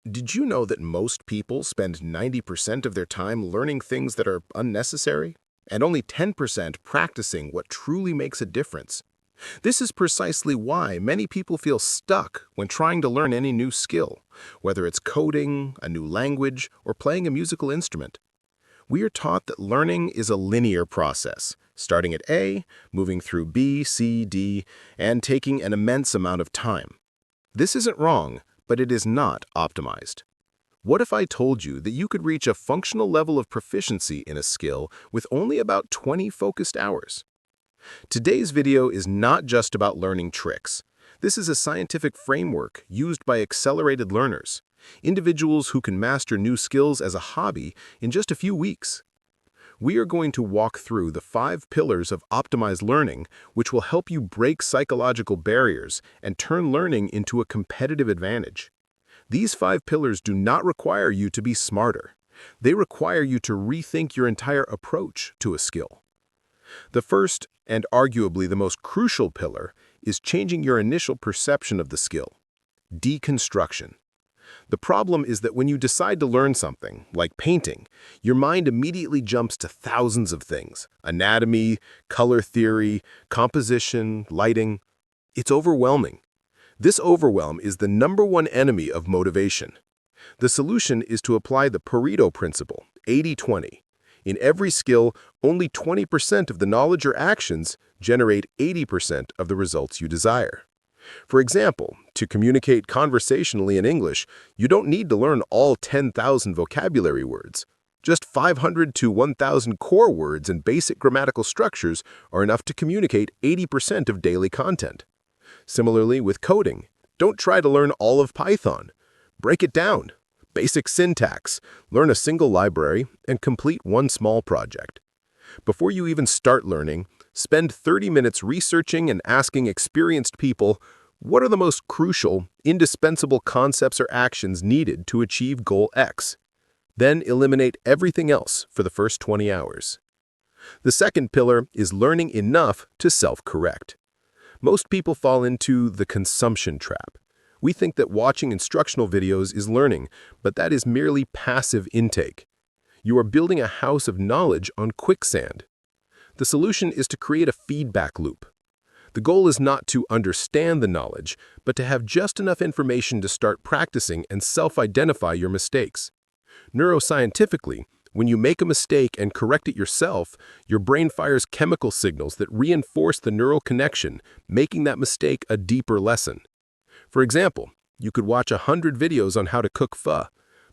Did you know that most people spend 90% of their time learning things that are unnecessary, and only 10% practicing what truly makes a difference? This is precisely why many people feel stuck when trying to learn any new skill, whether it's coding, a new language, or playing a musical instrument. We are taught that learning is a linear process, starting at A, moving through B, C, D, and taking an immense amount of time. This isn't wrong, but it is not optimized. What if I told you that you could reach a functional level of proficiency in a skill with only about 20 focused hours? Today's video is not just about learning tricks. This is a scientific framework used by accelerated learners, individuals who can master new skills as a hobby in just a few weeks. We are going to walk through the 5 pillars of optimized learning, which will help you break psychological barriers and turn learning into a competitive advantage. These 5 pillars do not require you to be smarter. They require you to rethink your entire approach to a skill. The first, and arguably the most crucial pillar, is changing your initial perception of the skill. Deconstruction. The problem is that when you decide to learn something, like painting, your mind immediately jumps to thousands of things: anatomy, color theory, composition, lighting. It's overwhelming. This overwhelm is the #1 enemy of motivation. The solution is to apply the Pareto principle, 80-20. In every skill, only 20% of the knowledge or actions generate 80% of the results you desire. For example, to communicate conversationally in English, you don't need to learn all 10,000 vocabulary words. Just 500 to 1,000 core words and basic grammatical structures are enough to communicate 80% of daily content. Similarly, with coding, don't try to learn all of Python. Break it down. Basic syntax, learn a single library, and complete one small project. Before you even start learning, spend 30 minutes researching and asking experienced people, what are the most crucial, indispensable concepts or actions needed to achieve goal X? Then eliminate everything else for the first 20 hours. The second pillar is learning enough to self-correct. Most people fall into the consumption trap. We think that watching instructional videos is learning, but that is merely passive intake. You are building a house of knowledge on quicksand. The solution is to create a feedback loop. The goal is not to understand the knowledge, but to have just enough information to start practicing and self-identify your mistakes. Neuroscientifically, when you make a mistake and correct it yourself, your brain fires chemical signals that reinforce the neural connection, making that mistake a deeper lesson. For example, you could watch 100 videos on how to cook pho,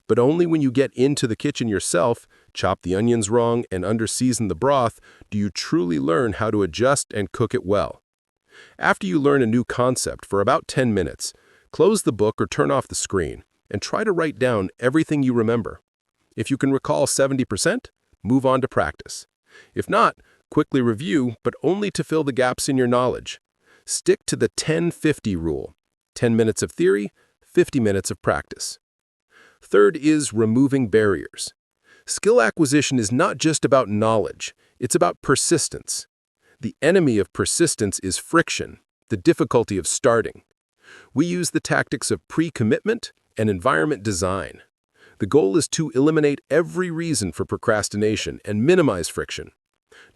but only when you get into the kitchen yourself, chop the onions wrong, and under-season the broth, do you truly learn how to adjust and cook it well. After you learn a new concept for about 10 minutes, close the book or turn off the screen, and try to write down everything you remember. If you can recall 70%, move on to practice. If not, quickly review, but only to fill the gaps in your knowledge. Stick to the 10-50 rule. 10 minutes of theory, 50 minutes of practice. Third is removing barriers. Skill acquisition is not just about knowledge, it's about persistence. The enemy of persistence is friction, the difficulty of starting. We use the tactics of pre-commitment and environment design. The goal is to eliminate every reason for procrastination and minimize friction.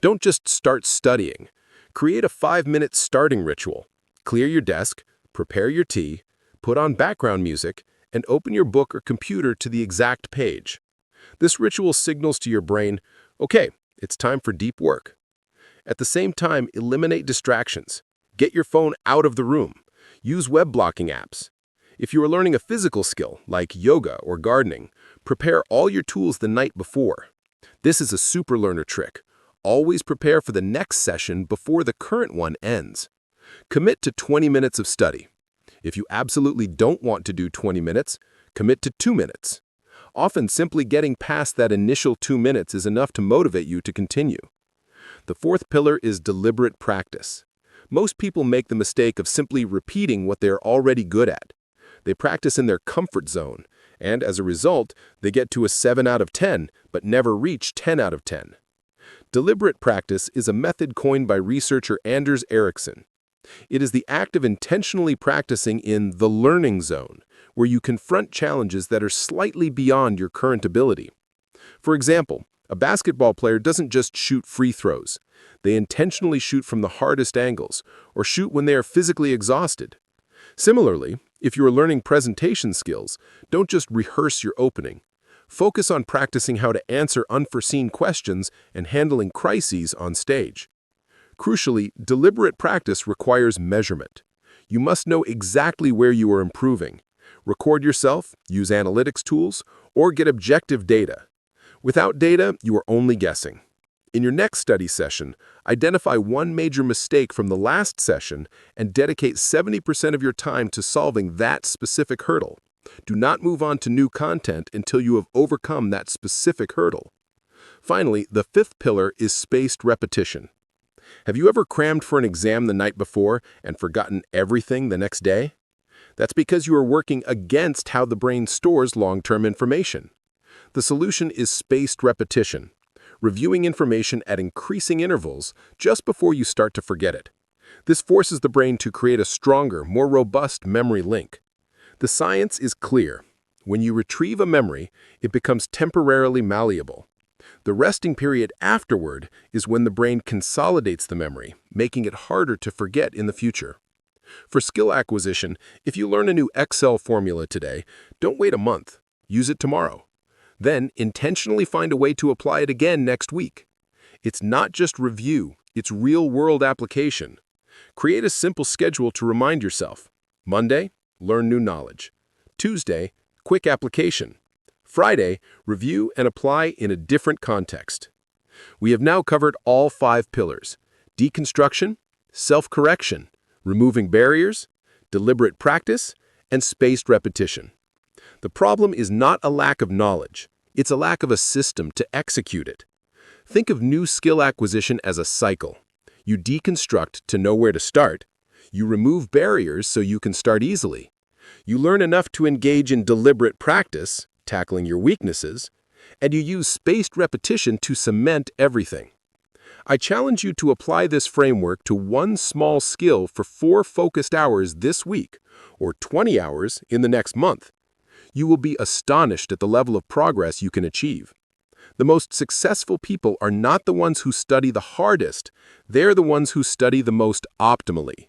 Don't just start studying. Create a 5-minute starting ritual. Clear your desk, prepare your tea, put on background music, and open your book or computer to the exact page. This ritual signals to your brain, okay, it's time for deep work. At the same time, eliminate distractions. Get your phone out of the room. Use web blocking apps. If you are learning a physical skill, like yoga or gardening, prepare all your tools the night before. This is a super learner trick. Always prepare for the next session before the current one ends. Commit to 20 minutes of study. If you absolutely don't want to do 20 minutes, commit to 2 minutes. Often, simply getting past that initial 2 minutes is enough to motivate you to continue. The fourth pillar is deliberate practice. Most people make the mistake of simply repeating what they're already good at. They practice in their comfort zone, and as a result, they get to a 7 out of 10, but never reach 10 out of 10. Deliberate practice is a method coined by researcher Anders Ericsson. It is the act of intentionally practicing in the learning zone, where you confront challenges that are slightly beyond your current ability. For example, a basketball player doesn't just shoot free throws. They intentionally shoot from the hardest angles, or shoot when they are physically exhausted. Similarly, if you are learning presentation skills, don't just rehearse your opening. Focus on practicing how to answer unforeseen questions and handling crises on stage. Crucially, deliberate practice requires measurement. You must know exactly where you are improving. Record yourself, use analytics tools, or get objective data. Without data, you are only guessing. In your next study session, identify one major mistake from the last session and dedicate 70% of your time to solving that specific hurdle. Do not move on to new content until you have overcome that specific hurdle. Finally, the fifth pillar is spaced repetition. Have you ever crammed for an exam the night before and forgotten everything the next day? That's because you are working against how the brain stores long-term information. The solution is spaced repetition, reviewing information at increasing intervals just before you start to forget it. This forces the brain to create a stronger, more robust memory link. The science is clear. When you retrieve a memory, it becomes temporarily malleable. The resting period afterward is when the brain consolidates the memory, making it harder to forget in the future. For skill acquisition, if you learn a new Excel formula today, don't wait a month. Use it tomorrow. Then, intentionally find a way to apply it again next week. It's not just review, it's real-world application. Create a simple schedule to remind yourself. Monday, learn new knowledge. Tuesday, quick application. Friday, review and apply in a different context. We have now covered all 5 pillars: deconstruction, self-correction, removing barriers, deliberate practice, and spaced repetition. The problem is not a lack of knowledge, it's a lack of a system to execute it. Think of new skill acquisition as a cycle. You deconstruct to know where to start. You remove barriers so you can start easily. You learn enough to engage in deliberate practice, tackling your weaknesses, and you use spaced repetition to cement everything. I challenge you to apply this framework to one small skill for 4 focused hours this week, or 20 hours in the next month. You will be astonished at the level of progress you can achieve. The most successful people are not the ones who study the hardest, they're the ones who study the most optimally.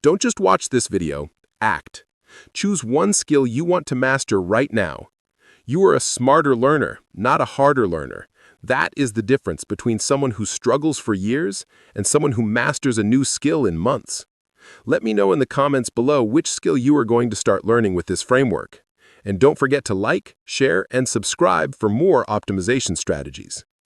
Don't just watch this video, act. Choose one skill you want to master right now. You are a smarter learner, not a harder learner. That is the difference between someone who struggles for years and someone who masters a new skill in months. Let me know in the comments below which skill you are going to start learning with this framework. And don't forget to like, share, and subscribe for more optimization strategies.